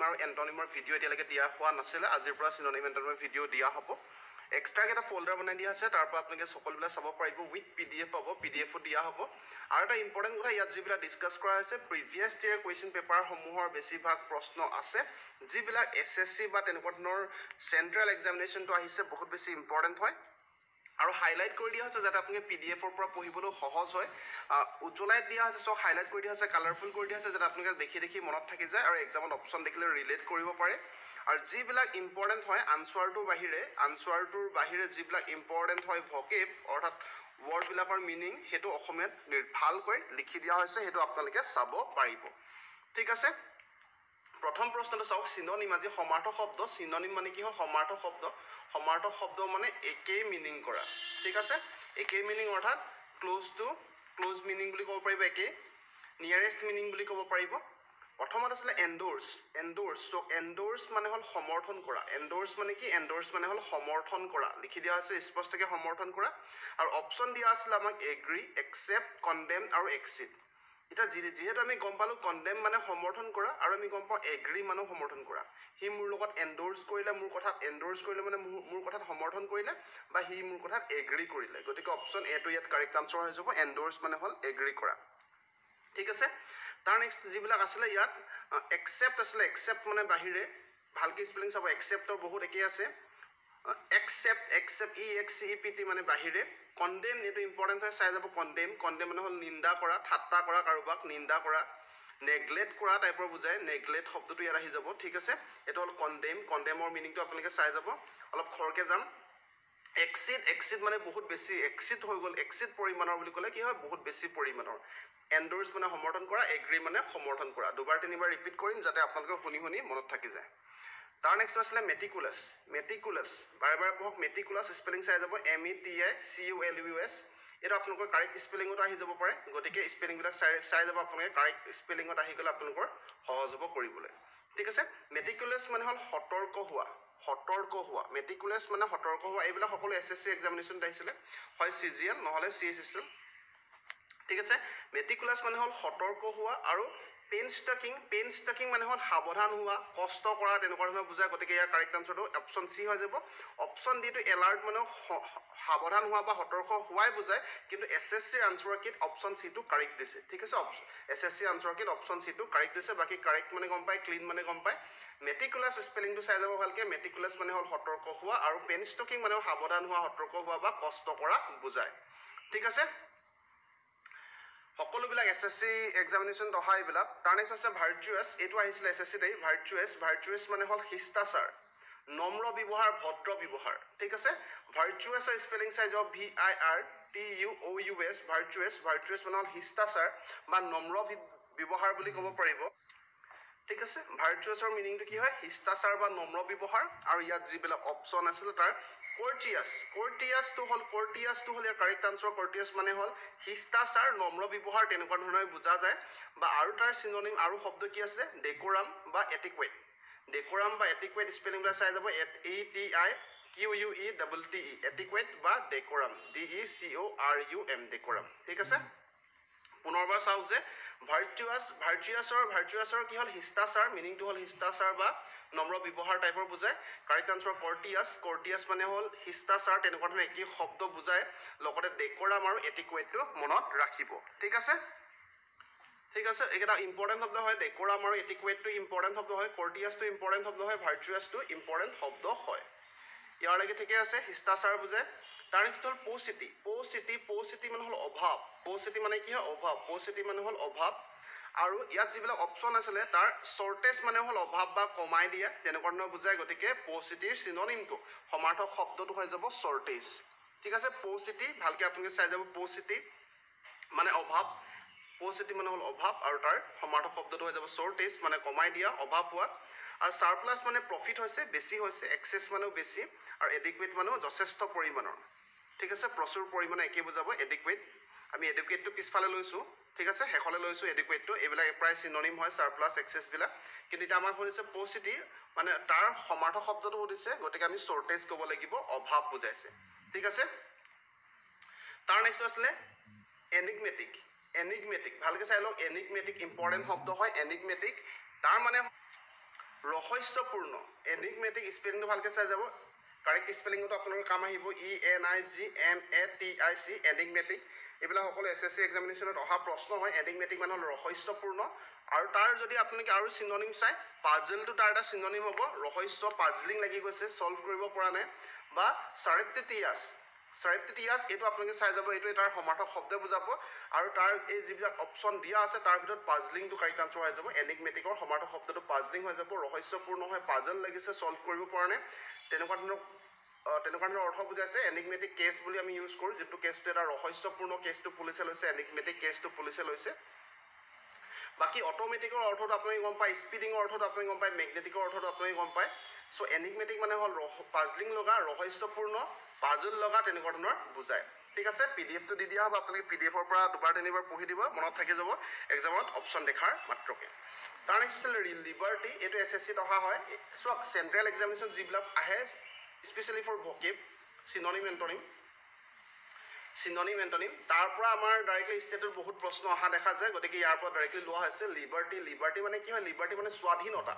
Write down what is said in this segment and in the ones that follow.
আৰু এণ্টনিমৰ ভিডিঅ' এতিয়ালৈকে দিয়া হোৱা নাছিলে আজিৰ পৰা চিনোনিম এণ্টনিমৰ ভিডিঅ' দিয়া হ'ব এক্সট্ৰাকে এটা ফল্ডাৰ বনাই দিয়া আছে তাৰ পৰা আপোনালোকে সকলোবিলাক চাব পাৰিব উইথ PDF পাব PDFও দিয়া হ'ব আৰু এটা ইম্পৰ্টেণ্ট কথা ইয়াত যিবিলাক ডিছকাছ কৰা হৈছে প্ৰিভিয়াছ ইয়েৰ কুৱেশ্যন পেপাৰসমূহৰ বেছিভাগ প্ৰশ্ন আছে যিবিলাক SSC বা তেনেকুৱা ধৰণৰ চেণ্ট্ৰেল এক্সামিনেশ্যনটো আহিছে বহুত বেছি ইম্পৰ্টেণ্ট হয় আৰু হাইলাইট কৰি দিয়া হৈছে যাতে আপোনালোকে PDFৰ পৰা পঢ়িবলৈ সহজ হয় উজ্জ্বলাই দিয়া হৈছে সব হাইলাইট কৰি দিয়া হৈছে কালাৰফুল কৰি দিয়া হৈছে যাতে আপোনালোকে দেখি দেখি মনত থাকি যায় আৰু এক্সামত অপশ্যন দেখিলে ৰিলেট কৰিব পাৰে আৰু যিবিলাক ইম্পৰ্টেণ্ট হয় আনচাৰটোৰ বাহিৰে যিবিলাক ইম্পৰ্টেণ্ট হয় ভকেব অৰ্থাৎ ৱৰ্ডবিলাকৰ মিনিং সেইটো অসমীয়াত ভালকৈ লিখি দিয়া হৈছে সেইটো আপোনালোকে চাব পাৰিব ঠিক আছে প্ৰথম প্ৰশ্নটো চাওক চিনোনিম আজি সমাৰ্থক শব্দ চিনোনিম মানে কি হয় সমাৰ্থক শব্দ মানে একেই মিনিং কৰা ঠিক আছে একেই মিনিং অৰ্থাৎ ক্লোজ মিনিং বুলি ক'ব পাৰিব একেই নিয়াৰেষ্ট মিনিং বুলি ক'ব পাৰিব প্ৰথমত আছিলে এণ্ডোৰ্ছ সো এণ্ডোৰ্ছ মানে হ'ল সমৰ্থন কৰা এণ্ডোৰ্ছ মানে কি এণ্ডোৰ্ছ মানে হ'ল সমৰ্থন কৰা লিখি দিয়া আছে স্পষ্টকৈ সমৰ্থন কৰা আৰু অপশ্যন দিয়া আছিল আমাক এগ্ৰি একচেপ্ট কণ্ডেম আৰু এক্সিড এটা যিহেতু আমি গম পালোঁ কণ্ডেম মানে সমৰ্থন কৰা আৰু আমি গম পাওঁ এগ্ৰি মানে সমৰ্থন কৰা সি মোৰ লগত এণ্ডোৰ্ছ কৰিলে মোৰ কথাত এণ্ডোৰ্ছ কৰিলে মানে মোৰ কথাত সমৰ্থন কৰিলে বা সি মোৰ কথাত এগ্ৰি কৰিলে গতিকে অপশ্যন এটো ইয়াত কাৰেক্ট আনচাৰ হৈ যাব এণ্ডোৰ্ছ মানে হ'ল এগ্ৰি কৰা ঠিক আছে তাৰ নেক্সট যিবিলাক আছিলে ইয়াত একচেপ্ট আছিলে একচেপ্ট মানে বাহিৰে ভালকৈ স্পেলিং চাব একচেপ্টৰ বহুত একেই আছে একচেপ্ট EXCEPT মানে বাহিৰে কণ্ডেম এইটো ইম্পৰ্টেণ্ট হয় চাই যাব কণ্ডেম মানে হ'ল নিন্দা কৰা ঠাট্টা কৰা কাৰোবাক নিন্দা কৰা নেগলেক্ট কৰা টাইপৰ বুজায় নেগলেক্ট শব্দটো ইয়াত আহি যাব ঠিক আছে এইটো হ'ল কণ্ডেমৰ মিনিংটো আপোনালোকে চাই যাব অলপ খৰকৈ যাম এক্সিড মানে বহুত বেছি এক্সিড হৈ গ'ল এক্সিড পৰিমাণৰ বুলি ক'লে কি হয় বহুত বেছি পৰিমাণৰ এণ্ডোৰ্ছ মানে সমৰ্থন কৰা এগ্ৰি মানে সমৰ্থন কৰা দুবাৰ তিনিবাৰ ৰিপিট কৰিম যাতে আপোনালোকে শুনি মনত থাকি যায় তাৰ নেক্সট আছিলে মেটিকুলাছ বাৰে বাৰে পঢ়ক মেটিকুলাছ স্পেলিং চাই যাব METICULUS এইটো আপোনালোকৰ কাৰেক্ট স্পেলিঙত আহি যাব পাৰে গতিকে স্পেলিংবিলাক চাই যাব আপোনালোকে কাৰেক্ট স্পেলিঙত আহি গ'লে আপোনালোকৰ সহজ হ'ব কৰিবলৈ ঠিক আছে মেটিকুলাছ মানে হ'ল সতৰ্ক হোৱা মেটিকুলাছ মানে সতৰ্ক হোৱা এইবিলাক সকলো SSC এক্সামিনেশ্যনত আহিছিলে হয় CGL নহ'লে CSSL ঠিক আছে মেটিকুলাছ মানে হ'ল সতৰ্ক হোৱা আৰু পেন ষ্টাকিং মানে হ'ল সাৱধান হোৱা কষ্ট কৰা তেনেকুৱা ধৰণৰ বুজায় গতিকে ইয়াৰ কাৰেক্ট আনচাৰটো অপশ্যন চি হৈ যাব অপশ্যন ডিটো এলাৰ্ট মানে সাৱধান হোৱা বা সতৰ্ক হোৱাই বুজায় কিন্তু SSCৰ আনচাৰ কিট অপশ্যন চিটো কাৰেক্ট দিছে ঠিক আছে SSC আনচাৰ কিট অপশ্যন চিটো কাৰেক্ট দিছে বাকী কাৰেক্ট মানে গম পায় ক্লিন মানে গম পায় মেটিকুলাছ স্পেলিংটো চাই যাব ভালকৈ মেটিকুলাছ মানে হ'ল সতৰ্ক হোৱা আৰু পেন ষ্টাকিং মানে সাৱধান হোৱা সতৰ্ক হোৱা বা কষ্ট কৰা বুজায় ঠিক আছে সকলোবিলাক SSC এক্সামিনেশ্যন অহা এইবিলাক তাৰ নেক্সট আছে ভাৰ্চুৱাছ এইটো আহিছিলে SSCত ভাৰ্চুৱাছ মানে হ'ল শিষ্টাচাৰ নম্ৰ ব্যৱহাৰ ভদ্ৰ ব্যৱহাৰ ঠিক আছে ভাৰ্চুৱাছৰ স্পেলিং চাই যাওক VIRTUOUS ভাৰ্চুৱাছ মানে হ'ল শিষ্টাচাৰ বা নম্ৰ ব্যৱহাৰ বুলি ক'ব পাৰিব ঠিক আছে ভাৰ্চুৱাছৰ মিনিংটো কি হয় শিষ্টাচাৰ বা নম্ৰ ব্যৱহাৰ আৰু ইয়াত যিবিলাক অপশ্যন আছিলে তাৰ কৰ্টিয়াছটো হ'ল ইয়াৰ কাৰেক্ট আনচাৰ কৰ্টিয়াছ মানে হ'ল শিষ্টাচাৰ নম্ৰ ব্যৱহাৰ তেনেকুৱা ধৰণৰ বুজা যায় বা আৰু তাৰ চিনোনিম আৰু শব্দ কি আছে ডেকোৰাম বা এটিকুৱেট স্পেলিংবিলাক চাই যাব ETIQUETTE এটিকুৱেট বা ডেকোৰাম DECORUM ডেকোৰাম ঠিক আছে পুনৰবাৰ চাওক যে ভাৰ্চুৱাছৰ কি হ'ল শিষ্টাচাৰ মিনিংটো হ'ল শিষ্টাচাৰ বা নম্ৰ ব্যৱহাৰ টাইপৰ বুজায় কাৰেক্ট আনচাৰ কৰ্টিয়াছ মানে হ'ল শিষ্টাচাৰ তেনেকুৱা ধৰণৰ একেই শব্দ বুজায় লগতে ডেকোৰাম আৰু এটিকুৱেটটো মনত ৰাখিব ঠিক আছে এইকেইটা ইম্পৰ্টেণ্ট শব্দ হয় ডেকোৰাম আৰু এটিকুৱেটটো ইম্পৰ্টেণ্ট শব্দ হয় কৰ্টিয়াছটো ইম্পৰ্টেণ্ট শব্দ হয় ভাৰ্চুৱাছটো ইম্পৰ্টেণ্ট শব্দ হয় ইয়াৰলৈকে ঠিকে আছে শিষ্টাচাৰ বুজায় তাৰ নেক্সট হ'ল প'চিটি মানে হ'ল অভাৱ প'চিটি মানে কি হয় অভাৱ আৰু ইয়াত যিবিলাক অপশ্যন আছিলে তাৰ শ্বৰ্টেজ মানে হ'ল অভাৱ বা কমাই দিয়া তেনেকুৱা ধৰণৰ বুজায় গতিকে প'চিটিৰ চিনোনিমটো সমাৰ্থক শব্দটো হৈ যাব শ্বৰ্টেজ ঠিক আছে প'চিটি ভালকৈ আপোনালোকে চাই যাব প'চিটি মানে অভাৱ মানে হ'ল অভাৱ আৰু তাৰ সমাৰ্থক শব্দটো হৈ যাব শ্বৰ্টেজ মানে কমাই দিয়া অভাৱ হোৱা আৰু চাৰপ্লাছ মানে প্ৰফিট হৈছে বেছি হৈছে এক্সেছ মানেও বেছি আৰু এডিকুৱেট মানেও যথেষ্ট পৰিমাণৰ ঠিক আছে প্ৰচুৰ পৰিমাণে একেই বুজাব এডিকুৱেট আমি এডুকেটটো পিছফালে লৈছোঁ ঠিক আছে শেষলৈ লৈছোঁ এডুকেটটো এইবিলাক প্ৰায় চিনোনিম হয় চাৰপ্লাছ এক্সেছবিলাক কিন্তু এতিয়া আমাক সুধিছে প'চিটি মানে তাৰ সমাৰ্থক শব্দটো সুধিছে গতিকে আমি শ্বৰ্টেজ ক'ব লাগিব অভাৱ বুজাইছে ঠিক আছে তাৰ নেক্সট আছিলে এনিগমেটিক ভালকৈ চাই লওক এনিগমেটিক ইম্পৰ্টেণ্ট শব্দ হয় এনিগমেটিক তাৰ মানে ৰহস্যপূৰ্ণ এনিগমেটিক স্পেলিংটো ভালকৈ চাই যাব কাৰেক্ট স্পেলিংটো আপোনালোকৰ কাম আহিব ENIGMATIC এনিগমেটিক এইবিলাক সকলো SSC এক্সামিনেশ্যনত অহা প্ৰশ্ন হয় এনিগমেটিক মানে হ'ল ৰহস্যপূৰ্ণ আৰু তাৰ যদি আপোনালোকে আৰু চিননিম চাই পাজলটো তাৰ এটা চিননিম হ'ব ৰহস্য পাজলিং লাগি গৈছে সলভ কৰিব পৰা নাই বা সাৰেপ্টিটিয়াছ এইটো আপোনালোকে চাই যাব এইটো তাৰ সমাৰ্থক শব্দ বুজাব আৰু তাৰ এই যিবিলাক অপশ্যন দিয়া আছে তাৰ ভিতৰত পাজলিংটো কাৰেক্ট আনসাৰ হৈ যাব এনিগমেটিকৰ সমাৰ্থক শব্দটো পাজলিং হৈ যাব ৰহস্যপূৰ্ণ হয় পাজল লাগিছে সলভ কৰিব পৰা নাই তেনেকুৱা ধৰণৰ অৰ্থ বুজাইছে এনিগমেটিক কেছ বুলি আমি ইউজ কৰোঁ যিটো কেছটো এটা ৰহস্যপূৰ্ণ কেছটো পুলিচে লৈছে এনিগমেটিক কেছটো পুলিচে লৈছে বাকি অটোমেটিকৰ অৰ্থটো আপুনি গম পায় স্পিডিঙৰ অৰ্থটো আপুনি গম পায় মেগনেটিকৰ অৰ্থটো আপুনি গম পায় সো এনিগমেটিক মানে হ'ল পাজলিং লগা ৰহস্যপূৰ্ণ পাজল লগা তেনেকুৱা ধৰণৰ বুজায় ঠিক আছে পিডিএফটো দি দিয়া হ'ব আপোনালোকে পিডিএফৰ পৰা দুবাৰ তিনিবাৰ পঢ়ি দিব মনত থাকি যাব এক্সামত অপশ্যন দেখাৰ মাত্ৰকে তাৰ নেক্সট আছিল লিবাৰ্টি এইটো SSCত অহা হয় চোৱা চেণ্ট্ৰেল এক্সামিনেশ্যন যিবিলাক আহে স্পেচিয়েলি ফৰ ভকেব চিননিম এণ্টনিম তাৰ পৰা আমাৰ ডাইৰেক্টলি ষ্টেটত বহুত প্ৰশ্ন অহা দেখা যায় গতিকে ইয়াৰ পৰা ডাইৰেক্টলি লোৱা হৈছে লিবাৰ্টি মানে কি হয় লিবাৰ্টি মানে স্বাধীনতা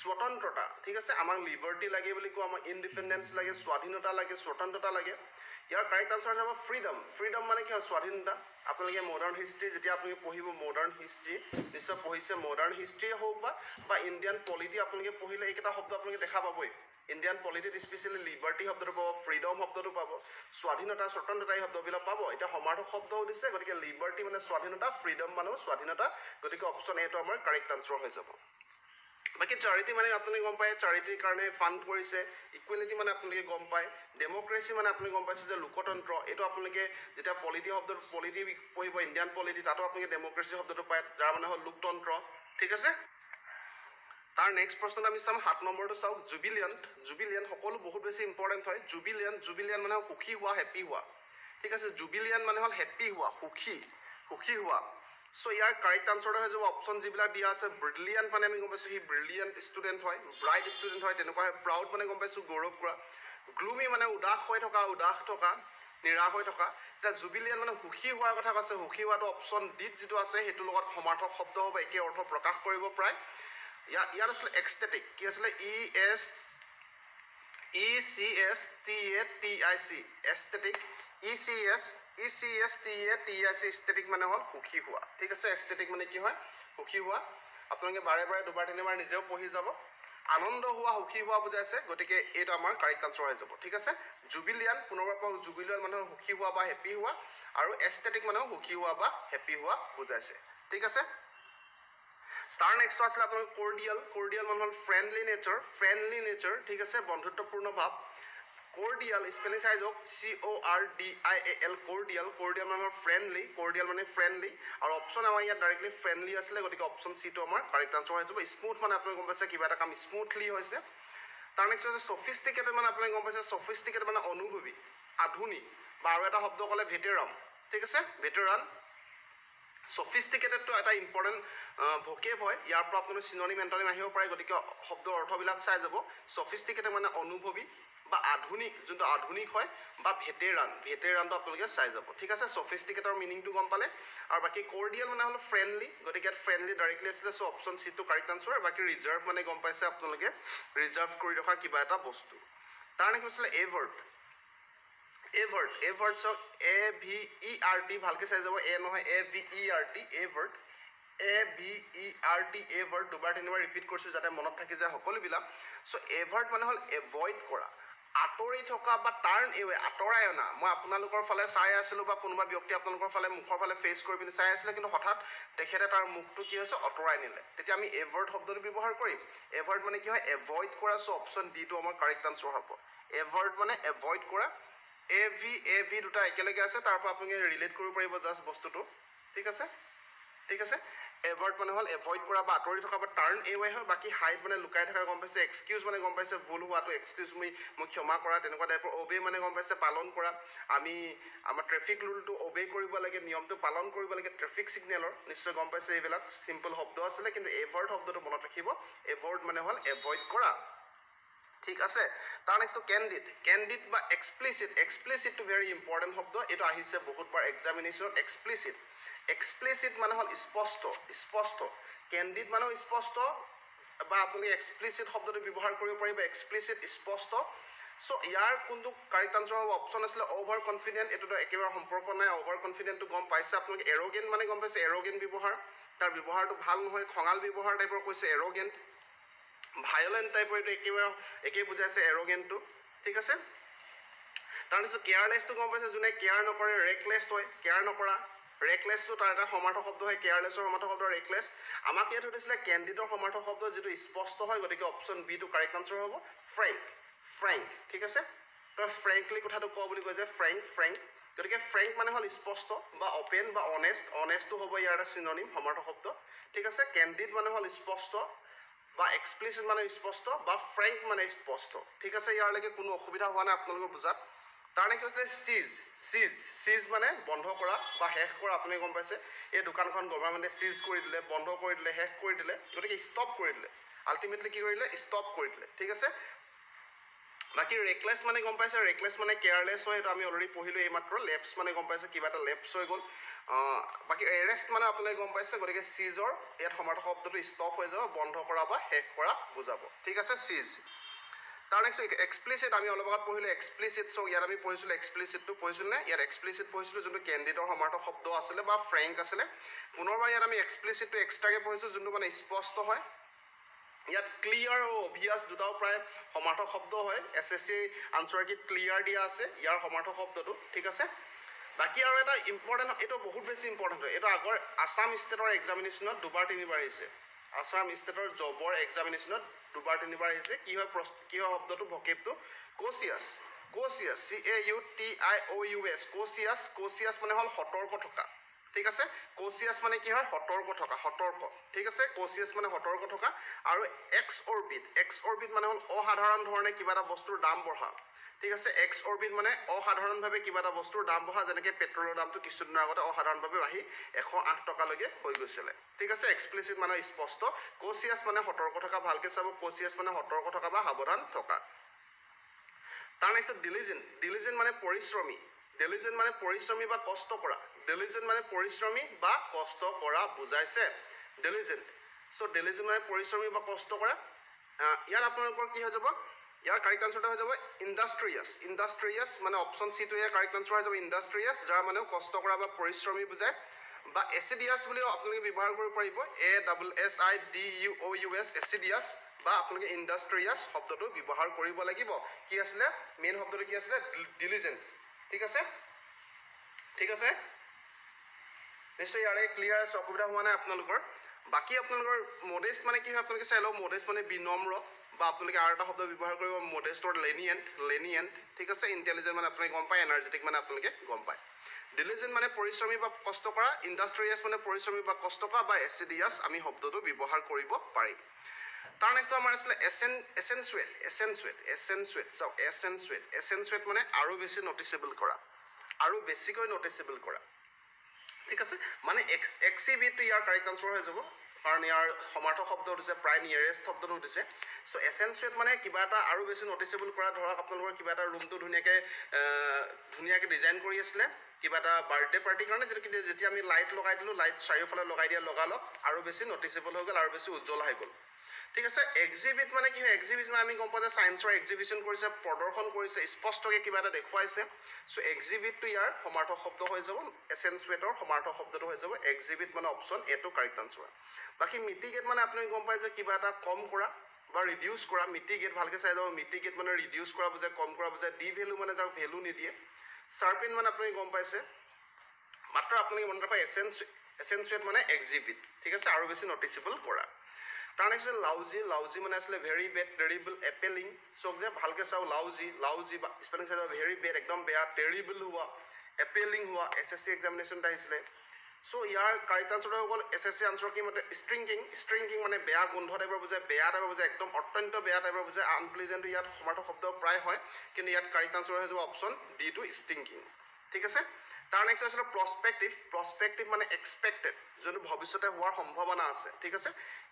স্বতন্ত্ৰতা ঠিক আছে আমাক লিবাৰ্টি লাগে বুলি কোৱা আমাক ইণ্ডিপেণ্ডেন্স লাগে স্বাধীনতা লাগে স্বতন্ত্ৰতা লাগে ইয়াৰ কাৰেক্ট আনসাৰ হ'ব ফ্ৰীডম মানে কি হয় স্বাধীনতা আপোনালোকে মডাৰ্ণ হিষ্ট্ৰী যেতিয়া আপোনালোকে পঢ়িব মডাৰ্ণ হিষ্ট্ৰী নিশ্চয় পঢ়িছে মডাৰ্ণ হিষ্ট্ৰীয়ে হওক বা ইণ্ডিয়ান পলিটি আপোনালোকে পঢ়িলে এইকেইটা শব্দ আপোনালোকে দেখা পাবই ইণ্ডিয়ান পলিটিত স্পেচিয়েলি লিবাৰ্টি শব্দটো পাব ফ্ৰীডম শব্দটো পাব স্বাধীনতা স্বতন্ত্ৰতা এই শব্দবিলাক পাব এতিয়া সমাৰ্থক শব্দও দিছে গতিকে লিবাৰ্টি মানে স্বাধীনতা ফ্ৰীডম মানে স্বাধীনতা গতিকে অপশ্যন এটো আমাৰ কাৰেক্ট আনসাৰ হৈ যাব বাকি চাৰিটি মানে আপোনালোকে গম পায় চাৰিটিৰ কাৰণে ফাণ্ড কৰিছে ইকুৱেলিটি মানে আপোনালোকে গম পায় ডেমক্ৰেচি মানে আপুনি গম পাইছে যে লোকতন্ত্ৰ এইটো আপোনালোকে যেতিয়া পলিটি পঢ়িব ইণ্ডিয়ান পলিটি তাতো আপোনালোকে ডেমক্ৰেচি শব্দটো পায় যাৰ মানে হ'ল লোকতন্ত্ৰ ঠিক আছে তাৰ নেক্সট প্ৰশ্নত আমি চাম 7 নম্বৰটো চাওক জুবিলিয়ান সকলো বহুত বেছি ইম্পৰ্টেণ্ট হয় জুবিলিয়ান মানে সুখী হোৱা হেপী হোৱা ঠিক আছে জুবিলিয়ান মানে হ'ল হেপী হোৱা সুখী হোৱা সো ইয়াৰ কাৰেক্ট আনসাৰটো হৈ যাব অপশ্যন যিবিলাক দিয়া আছে ব্ৰিলিয়াণ্ট মানে আমি গম পাইছোঁ সি ব্ৰিলিয়াণ্ট ষ্টুডেণ্ট হয় ব্ৰাইট ষ্টুডেণ্ট হয় তেনেকুৱা হয় প্ৰাউড মানে গম পাইছোঁ গৌৰৱ কৰা গ্লুমি মানে উদাস থকা নিৰাশ হৈ থকা এতিয়া জুবিলিয়ান মানে সুখী হোৱাৰ কথা কৈছে সুখী হোৱাটো অপশ্যন ডিত যিটো আছে সেইটোৰ লগত সমাৰ্থক শব্দ হ'ব একে অৰ্থ প্ৰকাশ কৰিব প্ৰায় ইয়াত আছিলে এক্সটেটিক কি আছিলে ECSTATIC এষ্টেটিক ECSTATIC ষ্টেটিক মানে হ'ল সুখী হোৱা ঠিক আছে এষ্টেটিক মানে কি হয় সুখী হোৱা আপোনালোকে বাৰে দুবাৰ তিনিবাৰ নিজেও পঢ়ি যাব আনন্দ হোৱা সুখী হোৱা বুজাইছে গতিকে এইটো আমাৰ কাৰেক্ট আনসাৰ হৈ যাব ঠিক আছে জুবিলিয়ান পুনৰবাৰ পাওঁ জুবিলিয়ান মানে সুখী হোৱা বা হেপী হোৱা আৰু এষ্টেটিক মানে সুখী হোৱা বা হেপী হোৱা বুজাইছে ঠিক আছে তাৰ নেক্সট আছিলে আপোনালোকৰ কৰ্ডিয়াল মানে হ'ল ফ্ৰেণ্ডলি নেচাৰ ঠিক আছে বন্ধুত্বপূৰ্ণ ভাৱ কৰ্ডিয়াল স্পেলিং চাই যাওক CORDIAL কৰ্ডিয়াল মানে ফ্ৰেণ্ডলি আৰু অপশ্যন আমাৰ ইয়াত ডাইৰেক্টলি ফ্ৰেণ্ডলি আছিলে গতিকে অপশ্যন চিটো আমাৰ কাৰেক্ট আনসাৰ হৈ যাব স্মুথ মানে আপোনালোকে গম পাইছে কিবা এটা কাম স্মুথলি হৈছে তাৰ নেক্সট হৈছে সফিষ্টিকেটেড মানে আপোনালোকে গম পাইছে সফিষ্টিকেটেড মানে অনুভৱী আধুনিক বা আৰু এটা শব্দ ক'লে ভেটেৰান ঠিক আছে ভেটেৰান সফিষ্টিকেটেডটো এটা ইম্পৰ্টেণ্ট ভকেব হয় ইয়াৰ পৰা আপোনালোকে চিননিম এণ্টনিম আহিব পাৰে গতিকে শব্দৰ অৰ্থবিলাক চাই যাব সফিষ্টিকেটেড মানে অনুভৱী বা আধুনিক যোনটো আধুনিক হয় বা ভেটেৰানটো আপোনালোকে চাই যাব ঠিক আছে সফিষ্টিকেটৰ মিনিংটো গম পালে আৰু বাকী কৰ্ডিয়েল মানে হ'ল ফ্ৰেণ্ডলি গতিকে ফ্ৰেণ্ডলি ডাইৰেক্টলি আছিলে চ' অপশ্যন চিটো কাৰেক্ট আনসাৰ আৰু বাকী ৰিজাৰ্ভ মানে গম পাইছে আপোনালোকে ৰিজাৰ্ভ কৰি ৰখা কিবা এটা বস্তু তাৰ নেক্সট আছিলে এভাৰ্ট চাওক AVERT ভালকৈ চাই যাব এ নহয় AVERT এভাৰ্ট দুবাৰ তিনিবাৰ ৰিপিট কৰিছোঁ যাতে মনত থাকি যায় সকলোবিলাক চ' এভাৰ্ট মানে হ'ল এভইড কৰা আঁতৰি থকা বা টাৰ্ণ এৱে আঁতৰাই অনা মই আপোনালোকৰ ফালে চাই আছিলোঁ বা কোনোবা ব্যক্তি আপোনালোকৰ ফালে মুখৰ ফালে ফেচ কৰি পিনি চাই আছিলে কিন্তু হঠাৎ তেখেতে তাৰ মুখটো কি হৈছে আঁতৰাই নিলে তেতিয়া আমি এভাৰ্ট শব্দটো ব্যৱহাৰ কৰিম এভাৰ্ট মানে কি হয় এভইড কৰা চ' অপশ্যন ডিটো আমাৰ কাৰেক্ট আনসাৰ হ'ব এভাৰ্ট মানে এভইড কৰা AV দুটা একেলগে আছে তাৰ পৰা আপুনি ৰিলেট কৰিব পাৰিব জাষ্ট বস্তুটো ঠিক আছে এভাৰ্ট মানে হ'ল এভইড কৰা বা আঁতৰি থকা বা টাৰ্ণ এৱে হয় বাকী হাইড মানে লুকাই থকা গম পাইছে এক্সকিউজ মানে গম পাইছে ভুল হোৱাটো এক্সকিউজ মই ক্ষমা কৰা তেনেকুৱা টাইপৰ অবে মানে গম পাইছে পালন কৰা আমি আমাৰ ট্ৰেফিক ৰুলটো অবে কৰিব লাগে নিয়মটো পালন কৰিব লাগে ট্ৰেফিক ছিগনেলৰ নিশ্চয় গম পাইছে এইবিলাক চিম্পল শব্দ আছিলে কিন্তু এভাৰ্ট শব্দটো মনত ৰাখিব এভাৰ্ট মানে হ'ল এভইড কৰা ঠিক আছে তাৰ নেক্সটটো কেণ্ডিড বা এক্সপ্লিচিটটো ভেৰি ইম্পৰ্টেণ্ট শব্দ এইটো আহিছে বহুতবাৰ এক্সামিনেশ্যনত এক্সপ্লিচিট মানে হ'ল স্পষ্ট কেণ্ডিড মানে স্পষ্ট বা আপোনালোকে এক্সপ্লিচিট শব্দটো ব্যৱহাৰ কৰিব পাৰিব এক্সপ্লিচিট স্পষ্ট সো ইয়াৰ কোনটো কাৰেক্ট আনসাৰ হ'ব অপচন আছিলে অভাৰ কনফিডেন্ট এটো একেবাৰে সম্পৰ্ক নাই অভাৰ কনফিডেন্টটো গম পাইছে আপোনালোকে এৰোগেন্ট মানে গম পাইছে এৰোগেন্ট ব্যৱহাৰ তাৰ ব্যৱহাৰটো ভাল নহয় খঙাল ব্যৱহাৰ টাইপৰ কৈছে এৰোগেন্ট ভায়োলেন্ট টাইপৰ এটো একেই বুজাইছে এৰোগেন্টটো ঠিক আছে তাৰপিছত কেয়াৰলেছটো গম পাইছে যোনে কেয়াৰ নকৰে ৰেকলেছ হয় কেয়াৰ নকৰা ৰেকলেছটো তাৰ এটা সমাৰ্থক শব্দ হয় কেয়াৰলেছৰ সমাৰ্থক শব্দ ৰেকলেছ আমাক ইয়াত সুধিছিলে কেণ্ডিডৰ সমাৰ্থক শব্দ যেটো স্পষ্ট হয় গতিকে অপচন বি টো কাৰেক্ট আনসাৰ হ'ব ফ্ৰেংক ঠিক আছে তো ফ্ৰেংকলি কথাটো ক বুলি কয় যে ফ্ৰেংক গতিকে ফ্ৰেংক মানে হ'ল স্পষ্ট বা অপেন বা অনেষ্টটো হ'ব ইয়াৰ এটা সিনোনিম সমাৰ্থক শব্দ ঠিক আছে কেণ্ডিড মানে হ'ল স্পষ্ট বা এক্সপ্লিচিট মানে স্পষ্ট বা ফ্ৰেংক মানে স্পষ্ট ঠিক আছে ইয়াৰলৈকে কোনো অসুবিধা হোৱা নাই আপোনালোকৰ বুজাত তাৰ নেক্সট আছে সিজ মানে বন্ধ কৰা বা শেষ কৰা আপুনি গম পাইছে এই দোকানখন গভৰ্ণমেণ্টে সিজ কৰি দিলে বন্ধ কৰি দিলে শেষ কৰি দিলে গতিকে ষ্টপ কৰি দিলে আল্টিমেটলি কি কৰিলে ষ্টপ কৰি দিলে ঠিক আছে বাকি ৰেকলেছ মানে গম পাইছে ৰেকলেছ মানে কেয়াৰলেছ হয় এটা আমি অলৰেডি পঢ়িলো এই মাত্ৰ লেপছ মানে গম পাইছে কিবা এটা লেপছ হৈ গ'ল বাকি এৰেষ্ট মানে আপোনালোকে গম পাইছে গতিকে সিজৰ ইয়াত সমাৰ্থক শব্দটো ষ্টপ হৈ যাব বন্ধ কৰা বা শেষ কৰা বুজাব ঠিক আছে সিজ তাৰ নেক্সট এক্সপ্লিচিট আমি অলপ আগত পঢ়িলো এক্সপ্লিচিট সো ইয়াত আমি পঢ়িছিলো এক্সপ্লিচিটটো পঢ়িছিলো নে ইয়াত এক্সপ্লিচিট পঢ়িছিলো যোনটো কেণ্ডিডৰ সমাৰ্থক শব্দ আছিলে বা ফ্ৰেংক আছিলে পুনৰবাৰ ইয়াত আমি এক্সপ্লিচিটটো এক্সট্ৰাকে পঢ়িছো যোনটো মানে স্পষ্ট হয় ইয়াত ক্লিয়াৰ আৰু অবভিয়াছ দুটাও প্ৰায় সমাৰ্থক শব্দ হয় এছএছচি আনসাৰ কিট ক্লিয়াৰ দিয়া আছে ইয়াৰ সমাৰ্থক শব্দটো ঠিক আছে বাকি আৰু এটা ইম্পৰ্টেণ্ট এইটো বহুত বেছি ইম্পৰ্টেণ্ট হয় এইটো আগৰ আসাম ষ্টেটৰ এক্সামিনেশ্যনত দুবাৰ তিনিবাৰ আহিছে আসাম ষ্টেটৰ জবৰ এক্সামিনেশ্যনত দুবাৰ তিনিবাৰ আহিছে কি হয় শব্দটো ভকেবটো কোচিয়াছ CAUTIOUS কোচিয়াছ মানে হ'ল সতৰ্ক থকা ঠিক আছে কোচিয়াছ মানে কি হয় সতৰ্ক ঠিক আছে কোচিয়াছ মানে সতৰ্ক থকা আৰু এক্স অৰবিট মানে হ'ল অসাধাৰণ ধৰণে কিবা এটা বস্তুৰ দাম বঢ়া ঠিক আছে এক্স অৰবিট মানে অসাধাৰণভাৱে কিবা এটা বস্তুৰ দাম বঢ়া যেনেকৈ পেট্ৰলৰ দামটো কিছুদিনৰ আগতে অসাধাৰণভাৱে বাঢ়ি 108 টকালৈকে হৈ গৈছিলে ঠিক আছে এক্সপ্লিচিট মানে স্পষ্ট কোচিয়াছ মানে সতৰ্ক থকা ভালকৈ চাব কোচিয়াছ মানে সতৰ্ক থকা বা সাৱধান থকা তাৰ নেক্সট ডিলিজেন্ট মানে পৰিশ্ৰমী বা কষ্ট কৰা বুজাইছে ডিলিজেন্ট সো ডিলিজেন্ট মানে পৰিশ্ৰমী বা কষ্ট কৰা ইয়াৰ আপোনালোকৰ কি হৈ যাব ইয়াৰ কাৰেক্ট আনসাৰটো হৈ যাব ইণ্ডাষ্ট্ৰিয়াছ মানে অপচন সি টো ইয়াৰ কাৰেক্ট আনসাৰ হৈ যাব ইণ্ডাষ্ট্ৰিয়াছ যাৰ মানে কষ্ট কৰা বা পৰিশ্ৰমী বুজায় বা এচিডিয়াছ বুলিও আপোনালোকে ব্যৱহাৰ কৰিব পাৰিব ASSIDUOUS এচিডিয়াছ বা আপোনালোকে ইণ্ডাষ্ট্ৰিয়াছ শব্দটো ব্যৱহাৰ কৰিব লাগিব কি আছিলে মেইন শব্দটো কি আছিলে ডিলিজেন্ট ঠিক আছে নিশ্চয় ইয়াৰে ক্লিয়াৰ আছে অসুবিধা হোৱা নাই আপোনালোকৰ বাকি আপোনালোকৰ মডেষ্ট মানে কি হয় আপোনালোকে চাই লওক মডেষ্ট মানে বিনম্ৰ বা আপোনালোকে আৰু এটা শব্দ ব্যৱহাৰ কৰিব মডেষ্টৰ লেনিয়েণ্ট ঠিক আছে ইণ্টেলিজেন্ট মানে আপোনালোকে গম পায় এনাৰ্জেটিক মানে আপোনালোকে গম পায় ডিলিজেন্ট মানে পৰিশ্ৰমী বা কষ্ট কৰা ইণ্ডাষ্ট্ৰিয়াছ মানে পৰিশ্ৰমী বা কষ্ট কৰা বা এচিডিয়াছ আমি শব্দটো ব্যৱহাৰ কৰিব পাৰিম তাৰ নেক্সট আমাৰ আছিলে এচেনচুৱেট মানে আৰু বেছি নটিচেবল কৰা আৰু বেছিকৈ নটিচেবল কৰা ঠিক আছে মানে এক্সিবিটো ইয়াৰ কাৰেক্ট আনসাৰ হৈ যাব কাৰণ ইয়াৰ সমাৰ্থক শব্দ উঠিছে প্ৰায় নিয়েৰেষ্ট শব্দটো উঠিছে সো এচেনচুৱেট মানে কিবা এটা আৰু বেছি নটিচেবল কৰা ধৰক আপোনালোকৰ কিবা এটা ৰুমটো ধুনীয়াকৈ ডিজাইন কৰি আছিলে কিবা এটা বাৰ্থডে পাৰ্টিৰ কাৰণে যেতিয়া আমি লাইট লগাই দিলোঁ লাইট চাৰিওফালে লগাই দিয়া লগালগ আৰু বেছি নটিচেবল হৈ গ'ল আৰু বেছি উজ্জ্বল হৈ গ'ল ঠিক আছে এক্সিবিট মানে কি হয় এক্সিবিট মানে আমি গম পাওঁ যে চায়েন্সৰ এক্সিবিশ্যন কৰিছে প্ৰদৰ্শন কৰিছে স্পষ্টকৈ কিবা এটা দেখুৱাইছে সো এক্সিবিটটো ইয়াৰ সমাৰ্থক শব্দ হৈ যাব এচেনচুৱেটৰ সমাৰ্থক শব্দটো হৈ যাব এক্সিবিট মানে অপচন এটো কাৰেক্ট আনসাৰ বাকি মিটিগেট মানে আপোনালোকে গম পায় যে কিবা এটা কম কৰা বা ৰিডিউচ কৰা মিটিগেট ভালকৈ চাই যাব মিটিগেট মানে ৰিডিউচ কৰা বুজায় কম কৰা বুজায় ডি ভেলু মানে যাক ভেলু নিদিয়ে শাৰ্পেন মানে আপোনালোকে গম পাইছে মাত্ৰ আপোনালোকে মনত ৰাখক এচেনচুৱেট মানে এক্সিবিট ঠিক আছে আৰু বেছি নটিচেবল কৰা তাৰ নেক্সট লাউজি মানে আছিলে ভেৰি বেড টেৰিবল এপেলিং চব যে ভালকৈ চাওঁ লাউজি বা স্পেলিং চাই যাব ভেৰি বেড একদম বেয়া টেৰিবল হোৱা এপেলিং হোৱা এছএছচি এক্সামিনেশ্যনত আহিছিলে সো ইয়াৰ কাৰেক্ট আনসাৰটো হৈ গ'ল এছএছচি আনসাৰ কি মতে ষ্ট্ৰিংকিং মানে বেয়া গোন্ধ টাইপৰ বুজায় বেয়া টাইপৰ বুজায় একদম অত্যন্ত বেয়া টাইপৰ বুজায় আনপ্লিজেণ্টটো ইয়াত সমাৰ্থক শব্দ প্ৰায় হয় কিন্তু ইয়াত কাৰেক্ট আনসাৰ হৈ যাব অপচন ডি টু ষ্টিংকিং ঠিক আছে তাৰ নেক্সট আছিলে প্ৰস্পেক্টিভ মানে এক্সপেক্টেড যোনটো ভৱিষ্যতে হোৱাৰ সম্ভাৱনা আছে ঠিক আছে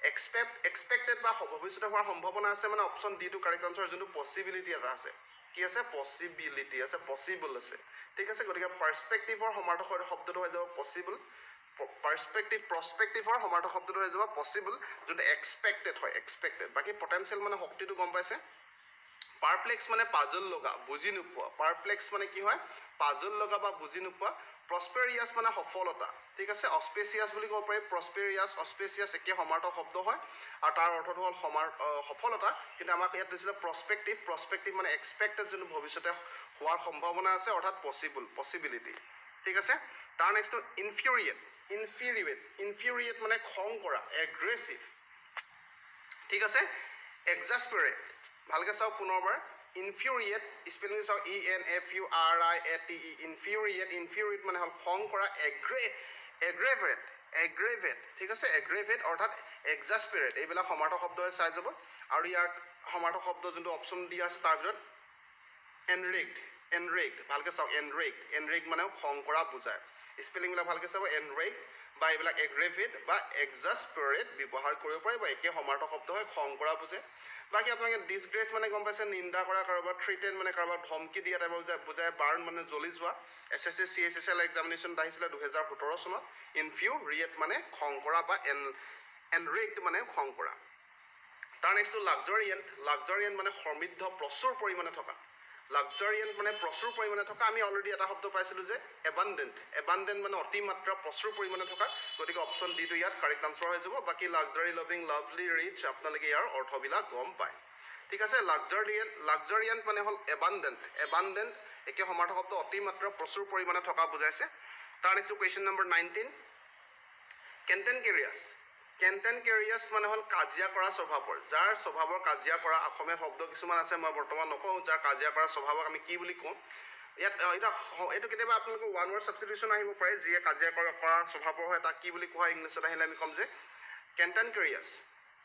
এক্সপেক্টেড বা ভৱিষ্যতে হোৱাৰ সম্ভাৱনা আছে মানে option D to correct answer যোনটো পচিবিলিটি এটা আছে কি আছে পচিবিলিটি আছে পচিবল আছে ঠিক আছে গতিকে পাৰ্সপেক্টিভৰ সমাৰ্থক শব্দটো হৈ যাব প্ৰস্পেক্টিভৰ সমাৰ্থক শব্দটো হৈ যাব পচিবল, যোনটো এক্সপেক্টেড হয়, এক্সপেক্টেড। বাকী পটেনচিয়েল মানে শক্তিটো গম পাইছে। পাৰপ্লেক্স মানে পাজল লগা, বুজি নোপোৱা। পাৰপ্লেক্স মানে কি হয়? পাজল লগা বা বুজি নোপোৱা। প্ৰস্পেৰিয়াছ মানে সফলতা, ঠিক আছে। অস্পেচিয়াছ বুলি ক'ব পাৰি। প্ৰস্পেৰিয়াছ, অস্পেচিয়াছ একে সমাৰ্থক শব্দ হয় আৰু তাৰ অৰ্থটো হ'ল সফলতা। কিন্তু আমাক ইয়াত দিছিলে প্ৰস্পেক্টিভ। প্ৰস্পেক্টিভ মানে এক্সপেক্টেড, যোনটো ভৱিষ্যতে হোৱাৰ সম্ভাৱনা আছে, অৰ্থাৎ পচিবিলিটি, ঠিক আছে। তাৰ নেক্সটটো ইনফিউৰিয়েট। ইনফিউৰিয়েট মানে খং কৰা, এগ্ৰেছিভ, ঠিক আছে। এক্সাস্পেৰেট, ভালকৈ চাওক পুনৰবাৰ। ইনফিউৰিয়েট স্পেলিং চাওক ENFURIATE, ইনফিউৰিয়েট মানে হ'ল খং কৰা। এগ্ৰেভেট, ঠিক আছে। এগ্ৰেভেট অৰ্থাৎ এক্সাস্পেৰেট, এইবিলাক সমাৰ্থক শব্দই চাই যাব। আৰু ইয়াৰ সমাৰ্থক শব্দ যোনটো অপশ্যন দিয়া আছে তাৰ ভিতৰত এনৰেগড, ভালকৈ চাওক। এনৰেগড মানে খং কৰা বুজায়। স্পেলিংবিলাক ভালকৈ চাব। এনৰেগড বা এইবিলাক এগ্ৰেভেট বা এক্সাস্পেৰেট ব্যৱহাৰ কৰিব পাৰিব। একে সমাৰ্থক শব্দ হয়, খং কৰা বুজে। বাকী আপোনালোকে ডিছগ্ৰেছ মানে গম পাইছে, নিন্দা কৰা কাৰোবাৰ। থ্ৰিটেন মানে কাৰোবাৰ ধমকি দিয়া টাইপৰ বুজায়। বাৰ্ণ মানে জ্বলি যোৱা। SSC CHSL এক্সামিনেশ্যন আহিছিলে 2017 চনত। ইনফিউৰিয়েট মানে খং কৰা বা এনৰেগড মানে খং কৰা। তাৰ নেক্সটটো লাক্সাৰিয়েণ্ট মানে সমৃদ্ধ, প্ৰচুৰ পৰিমাণে থকা। লাক্সাৰিয়েণ্ট মানে প্ৰচুৰ পৰিমাণে থকা। আমি অলৰেডি এটা শব্দ পাইছিলোঁ যে এবাণ্ডেণ্ট মানে অতিমাত্ৰা, প্ৰচুৰ পৰিমাণে থকা। গতিকে অপশ্যন ডিটো ইয়াত কাৰেক্ট আনচাৰ হৈ যাব। বাকী লাক্সাৰি, লাভিং, লাভলি, ৰিচ, আপোনালোকে ইয়াৰ অৰ্থবিলাক গম পায়, ঠিক আছে। লাক্সাৰিয়েণ্ট মানে হ'ল এবাণ্ডেণ্ট একে সমাৰ্থক শব্দ, অতিমাত্ৰা, প্ৰচুৰ পৰিমাণে থকা বুজাইছে। তাৰ নেক্সটটো কুৱেশ্যন নম্বৰ 19। কেণ্টেনকেৰিয়াছ মানে হ'ল কাজিয়া কৰা স্বভাৱৰ। যাৰ স্বভাৱৰ কাজিয়া কৰা, অসমীয়া শব্দ কিছুমান আছে, মই বৰ্তমান নকওঁ। যাৰ কাজিয়া কৰা স্বভাৱক আমি কি বুলি কওঁ? এইটো কেতিয়াবা আপোনালোকৰ ওৱান ৱৰ্ড ছাবষ্টিটিউশ্যন আহিব পাৰে, যিয়ে কাজিয়া কৰা স্বভাৱৰ হয়, তাক কি বুলি কোৱা হয়? ইংলিছত আহিলে আমি ক'ম যে কেণ্টেনকেৰিয়াছ।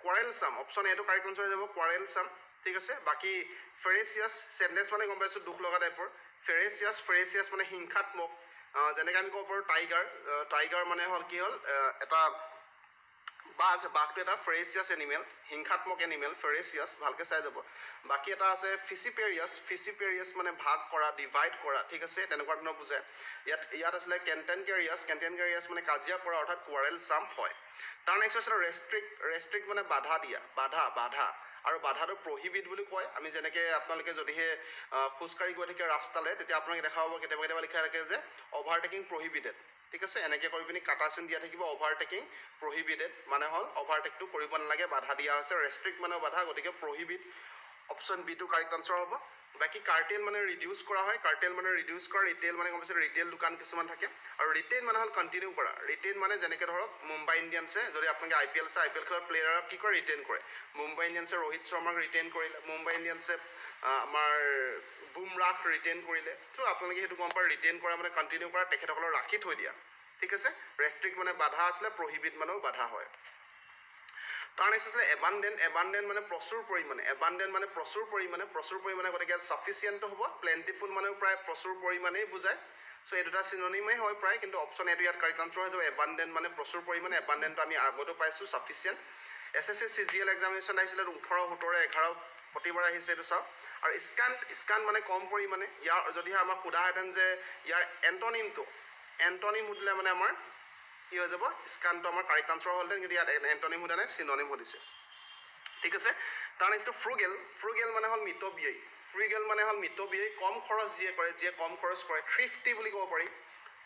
কোৱাৰেলছাম, অপশ্যন এটো কাৰেক্ট আনচাৰ হৈ যাব, কোৱাৰেলছাম, ঠিক আছে। বাকী ফেৰেচিয়াছ, চেডনেছ মানে গম পাইছোঁ, দুখ লগা টাইপৰ। ফেৰেচিয়াছ মানে হিংসাত্মক। যেনেকৈ আমি ক'ব পাৰোঁ টাইগাৰ মানে হ'ল কি হ'ল? এটা বাঘটো এটা ফেৰেচিয়াছ এনিমেল, হিংসাত্মক এনিমেল, ফেৰেচিয়াছ, ভালকৈ চাই যাব। বাকী এটা আছে ফিচিপেৰিয়াছ মানে ভাগ কৰা, ডিভাইড কৰা, ঠিক আছে, তেনেকুৱা ধৰণৰ বুজায়। ইয়াত আছিলে কেণ্টেনকেৰিয়াছ মানে কাজিয়া কৰা, অৰ্থাৎ কোৱাৰেলছাম হয়। তাৰ নেক্সট আছিলে ৰেষ্ট্ৰিক্ট মানে বাধা দিয়া, বাধা। আৰু বাধাটো প্ৰহিবিট বুলি কয়। আমি যেনেকৈ আপোনালোকে যদিহে খোজকাঢ়ি গৈ থাকে ৰাস্তালৈ, তেতিয়া আপোনালোকে দেখা পাব কেতিয়াবা লিখা থাকে যে অভাৰটেকিং প্ৰহিবিটেড, ঠিক আছে। এনেকৈ কৰি পিনি কাটা চিন দিয়া থাকিব, অভাৰটেকিং প্ৰহিবিটেড মানে হ'ল অভাৰটেকটো কৰিব নালাগে, বাধা দিয়া হৈছে। ৰেষ্ট্ৰিক্ট মানে বাধা, গতিকে প্ৰহিবিট, অপশ্যন বিটো কাৰেক্ট আনচাৰ হ'ব। বাকী কাৰ্টেল মানে ৰিডিউচ কৰা হয়, ৰিটেইল মানে গম পাইছে, ৰিটেইল দোকান কিছুমান থাকে। আৰু ৰিটেইন মানে হ'ল কণ্টিনিউ কৰা। ৰিটেইন মানে যেনেকৈ ধৰক মুম্বাই ইণ্ডিয়ানছে, যদি আপোনালোকে IPL খেলৰ প্লেয়াৰক কি কৰে? ৰিটেইন কৰে। মুম্বাই ইণ্ডিয়ানছে ৰোহিত শৰ্মাক ৰিটেইন কৰিলে, মুম্বাই ইণ্ডিয়ানছে আমাৰ বুমৰাক ৰিটেইন কৰিলে। তো আপোনালোকে সেইটো গম পায়, ৰিটেইন কৰা মানে কণ্টিনিউ কৰা, তেখেতসকলক ৰাখি থৈ দিয়া, ঠিক আছে। ৰেষ্ট্ৰিক্ট মানে বাধা আছিলে, প্ৰহিবিট মানেও বাধা হয়। তাৰ নেক্সট আছিলে এবাণ্ডেণ্ট মানে প্ৰচুৰ পৰিমাণে, গতিকে ছাফিচিয়েণ্টটো হ'ব। প্লেণ্টিফুল মানেও প্ৰায় প্ৰচুৰ পৰিমাণেই বুজায়। চ' এই দুটা চিননিমেই হয় প্ৰায়, কিন্তু অপশ্যন এটো ইয়াত কাৰেক্ট আনচাৰ হৈ যাব। এবাণ্ডেণ্ট মানে প্ৰচুৰ পৰিমাণে, এবাণ্ডেণ্টটো আমি আগতো পাইছোঁ, ছাফিচিয়েণ্ট। SSC CGL এক্সামিনেশ্যন আহিছিলে 18, 17, 11 প্ৰতিবাৰ আহিছে, এইটো চাওক। আৰু স্কাণ্ট মানে কম পৰিমাণে। ইয়াৰ যদিহে আমাক সোধাহেঁতেন যে ইয়াৰ এণ্টনিম সুধিলে মানে আমাৰ কি হৈ যাব? স্কাণ্টটো আমাৰ কাৰেক্ট আনচাৰ হ'লহেঁতেন, কিন্তু ইয়াত এণ্টনিম সোধা নাই, চিননিম সুধিছে, ঠিক আছে। তাৰ নেক্সটটো ফ্ৰুগেল মানে হ'ল মিতব্যয়ী। কম খৰচ যিয়ে কম খৰচ কৰে, থ্ৰিফটি বুলি ক'ব পাৰি।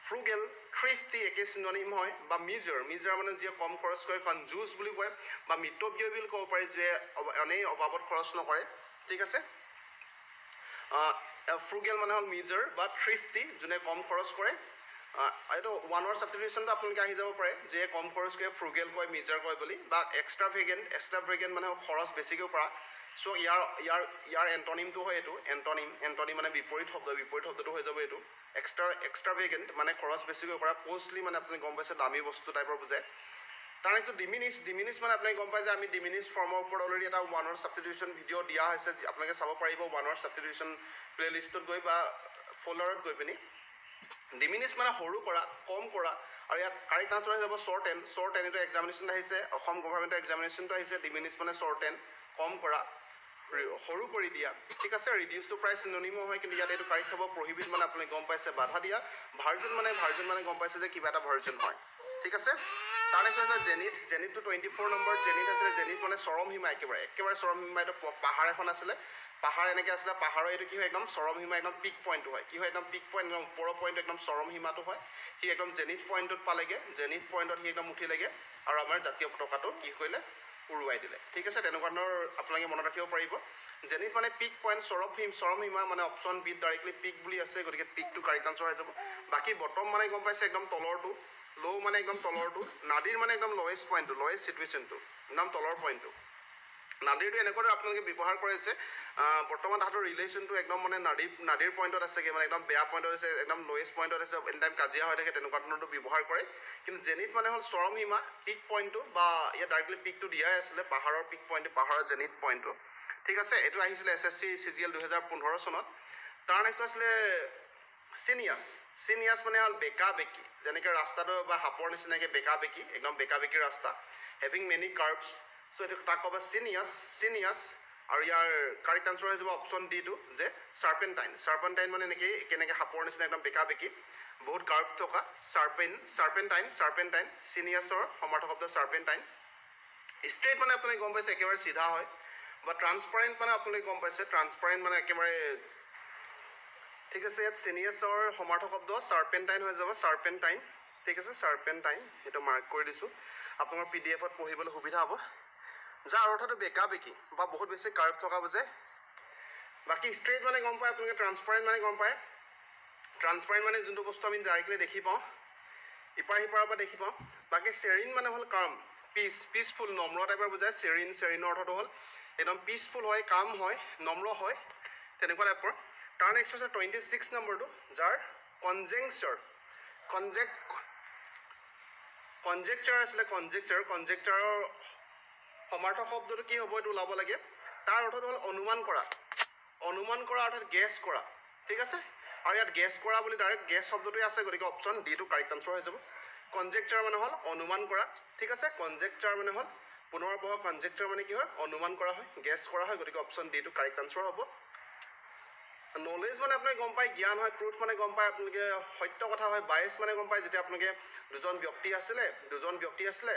ফ্ৰুগেল, থ্ৰিফটি একে চিননিম হয়। বা মিজাৰ মানে যিয়ে কম খৰচ কৰে, কনজুচ বুলি কয়। বা মিতব্যয়ী বুলি ক'ব পাৰি, যিয়ে এনেই অভাৱত খৰচ নকৰে, ঠিক আছে। ফ্ৰুগেল মানে হ'ল মিজাৰ বা থ্ৰিফটি, যোনে কম খৰচ কৰে। এইটো ওৱান ৱৰ্ড ছাবষ্টিটিউশ্যনটো আপোনালোকে আহি যাব পাৰে, যে কম খৰচ কৰে ফ্ৰুগেল কয়, মিজাৰ কয় বুলি। বা এক্সট্ৰাভেগেণ্ট মানে খৰচ বেছিকৈ কৰা। চ' ইয়াৰ এণ্টনিমটো হয় এইটো, এণ্টনিম মানে বিপৰীত শব্দটো হৈ যাব এইটো। এক্সট্ৰাভেগেণ্ট মানে খৰচ বেছিকৈ কৰা। কষ্টলি মানে আপুনি গম পাইছে, দামী বস্তু টাইপৰ বুজায়। তাৰ নেক্সট ডিমিনিছ মানে আপুনি গম পায় যে আমি ডিমিনিছ ফৰ্মৰ ওপৰত অলৰেডি এটা ওৱান ৱৰ্ড ছাবষ্টিটিউশ্যন ভিডিঅ' দিয়া হৈছে, আপোনালোকে চাব পাৰিব ওৱান ৱৰ্ড ছাবষ্টিটিউশ্যন প্লে'লিষ্টত গৈ বা ফ'ল্ডাৰত গৈ পিনি। ডিমিনিছ মানে সৰু কৰা, কম কৰা। আৰু ইয়াত কাৰেক্ট আনচাৰ হৈ যাব শ্বৰ্টেন। এইটো এক্সামিনেশ্যন আহিছে, অসম গভৰ্ণমেণ্টৰ এক্সামিনেশ্যনটো আহিছে। ডিমিনিছ মানে শ্বৰ্টেন, কম কৰা, সৰু কৰি দিয়া, ঠিক আছে। ৰিডিউচটো প্ৰায় চিননিমো হয়, কিন্তু ইয়াত এইটো কাৰেক্ট হ'ব। প্ৰহিবিট মানে আপুনি গম পাইছে, বাধা দিয়া। ভাৰ্জন মানে গম পাইছে যে কিবা এটা ভাৰ্জন হয়, ঠিক আছে তাৰ নেক্সট আছে জেনিথটো 24 নম্বৰ জেনিথ আছিলে জেনিথ মানে চৰম সীমা একেবাৰে চৰম সীমা এইটো পাহাৰ এখন আছিলে পাহাৰ এনেকৈ আছিলে পাহাৰৰ এইটো কি হয় একদম চৰম সীমা একদম পিক পইণ্টটো হয় কি হয় একদম পিক পইণ্ট একদম ওপৰৰ পইণ্ট একদম চৰম সীমাটো হয় সি একদম জেনিথ পইণ্টত পালেগে জেনিথ পইণ্টত সি একদম উঠিলেগে আৰু আমাৰ জাতীয় পতাকাটো কি কৰিলে উৰুৱাই দিলে ঠিক আছে তেনেকুৱা ধৰণৰ আপোনালোকে মনত ৰাখিব পাৰিব জেনিথ মানে পিক পইণ্ট চৰম সীমা মানে অপশ্যন বিত ডাইৰেক্টলি পিক বুলি আছে গতিকে পিকটো কাৰেক্ট আনচাৰ হৈ যাব বাকী বটম মানে গম পাইছে একদম তলৰটো ল' মানে একদম তলৰটো নাদিৰ মানে একদম লৱেষ্ট পইণ্টটো লৱেষ্ট চিটুৱেশ্যনটো একদম তলৰ পইণ্টটো নাদিৰটো এনেকৈ আপোনালোকে ব্যৱহাৰ কৰে যে বৰ্তমান তাহাঁতৰ ৰিলেশ্যনটো একদম মানে নাদিৰ পইণ্টত আছেগৈ মানে একদম বেয়া পইণ্টত আছে একদম লৱেষ্ট পইণ্টত আছে এনি টাইম কাজিয়া হৈ থাকে তেনেকুৱা ধৰণৰটো ব্যৱহাৰ কৰে কিন্তু জেনিথ মানে হ'ল চৰম সীমা পিক পইণ্টটো বা ইয়াত ডাইৰেক্টলি পিকটো দিয়াই আছিলে পাহাৰৰ পিক পইণ্টটো পাহাৰৰ জেনিথ পইণ্টটো ঠিক আছে এইটো আহিছিলে SSC CGL 2015 চনত তাৰ নেক্সট আছিলে চিনিয়াছ মানে হ'ল বেকা বেকি যেনেকৈ ৰাস্তাটো বা সাপৰ নিচিনাকৈ বেকা বেকি একদম বেকা বেকি ৰাস্তা হেভিং মেনি কাৰ্ভছ চ' এইটো তাক ক'ব চিনিয়াছ আৰু ইয়াৰ কাৰেক্ট আনচাৰ হৈ যাব অপশ্যন ডিটো যে চাৰ্পেণ্টাইন মানে এনেকৈ কেনেকৈ সাপৰ নিচিনা একদম বেকা বেকি বহুত কাৰ্ভ থকা চাৰ্পেণ্টাইন চিনিয়াছৰ সমাৰ্থক শব্দ চাৰ্পেণ্টাইন ষ্ট্ৰেইট মানে আপুনি গম পাইছে একেবাৰে চিধা হয় বা ট্ৰান্সপাৰেণ্ট মানে আপোনালোকে গম পাইছে ট্ৰান্সপাৰেণ্ট মানে একেবাৰে ঠিক আছে ইয়াত চিনিয়াছৰ সমাৰ্থক শব্দ চাৰ্পেণ্টাইন হৈ যাব চাৰ্পেণ্টাইন ঠিক আছে চাৰ্পেণ্টাইন সেইটো মাৰ্ক কৰি দিছোঁ আপোনাৰ PDF পঢ়িবলৈ সুবিধা হ'ব যাৰ অৰ্থটো বেকা বেকি বা বহুত বেছি কাৰ্ভ থকা বুজায় বাকী ষ্ট্ৰেইট মানে গম পায় আপোনালোকে ট্ৰান্সপাৰেণ্ট মানে গম পায় ট্ৰান্সপাৰেণ্ট মানে যোনটো বস্তু আমি ডাইৰেক্টলি দেখি পাওঁ ইপাৰ সিপাৰৰ পৰা দেখি পাওঁ বাকী চেৰিন মানে হ'ল কাম পিচফুল নম্ৰ টাইপৰ বুজায় চেৰিনৰ অৰ্থটো হ'ল একদম পিচফুল হয় কাম হয় নম্ৰ হয় তেনেকুৱা টাইপৰ তাৰ নেক্সট হৈছে 26 নম্বৰটো যাৰ কনজেকচাৰ আছিলে কনজেকচাৰৰ সমাৰ্থক শব্দটো কি হ'ব এইটো ওলাব লাগে তাৰ অৰ্থটো হ'ল অনুমান কৰা অৰ্থাৎ গেছ কৰা ঠিক আছে আৰু ইয়াত গেছ কৰা বুলি ডাইৰেক্ট গেছ শব্দটোৱে আছে গতিকে অপশ্যন ডিটো কাৰেক্ট আনচাৰ হৈ যাব কনজেকচাৰ মানে হ'ল অনুমান কৰা ঠিক আছে কনজেকচাৰ মানে হ'ল পুনৰ পঢ়া কনজেকচাৰ মানে কি হয় অনুমান কৰা হয় গেছ কৰা হয় গতিকে অপশ্যন ডিটো কাৰেক্ট আনচাৰ হ'ব নলেজ মানে আপোনালোকে গম পায় জ্ঞান হয় ট্ৰুথ মানে গম পায় আপোনালোকে সত্য কথা হয় বাইছ মানে গম পায় যেতিয়া আপোনালোকে দুজন ব্যক্তি আছিলে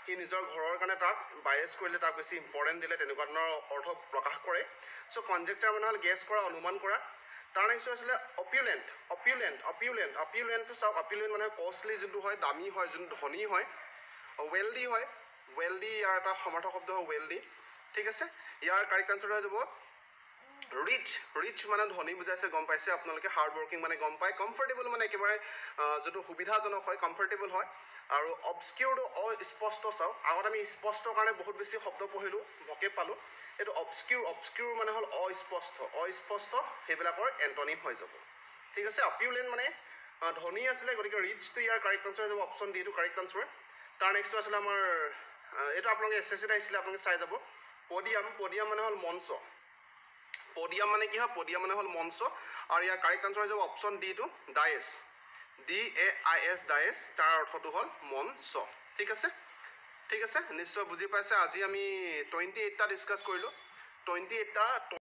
সি নিজৰ ঘৰৰ কাৰণে তাক বাইছ কৰিলে তাক বেছি ইম্পৰ্টেণ্ট দিলে তেনেকুৱা ধৰণৰ অৰ্থ প্ৰকাশ কৰে চ' কনজেকচাৰ মানে হ'ল গেছ কৰা অনুমান কৰা তাৰ নেক্সট আছিলে অপিউলেণ্টটো চাওক অপিউলেণ্ট মানে কষ্টলি যোনটো হয় দামী হয় যোনটো ধনী হয় ৱেলডি ইয়াৰ এটা সমাৰ্থক শব্দ হয় ৱেলডি ঠিক আছে ইয়াৰ কাৰেক্ট আনচাৰ হৈ যাব ৰিচ মানে ধনী বুজাইছে গম পাইছে আপোনালোকে হাৰ্ড ৱৰ্কিং মানে গম পায় কমফৰ্টেবল মানে একেবাৰে যোনটো সুবিধাজনক হয় কমফৰ্টেবল হয় আৰু অবস্কিউৰটো অস্পষ্ট চাওক আগত আমি স্পষ্টৰ কাৰণে বহুত বেছি শব্দ পঢ়িলোঁ ভকে পালোঁ এইটো অবস্কিউৰ মানে হ'ল অস্পষ্ট সেইবিলাকৰ এণ্টনিম হৈ যাব ঠিক আছে অপিউলেণ্ট মানে ধনী আছিলে গতিকে ৰিচটো ইয়াৰ কাৰেক্ট আনচাৰ হৈ যাব অপশ্যন ডিটো কাৰেক্ট আনচাৰ তাৰ নেক্সটটো আছিলে আমাৰ এইটো আপোনালোকে SSCত আহিছিলে আপোনালোকে চাই যাব পডিয়াম মানে হ'ল মঞ্চ পডিয়াম মানে কি হয় পডিয়াম মানে হ'ল মঞ্চ আৰু ইয়াৰ কাৰেক্ট আনচাৰ হৈ যাব অপশ্যন ডিটো ডায়েছ DAIS ডায়েছ তাৰ অৰ্থটো হ'ল মঞ্চ ঠিক আছে নিশ্চয় বুজি পাইছে আজি আমি 28টা ডিছকাছ কৰিলোঁ 28টা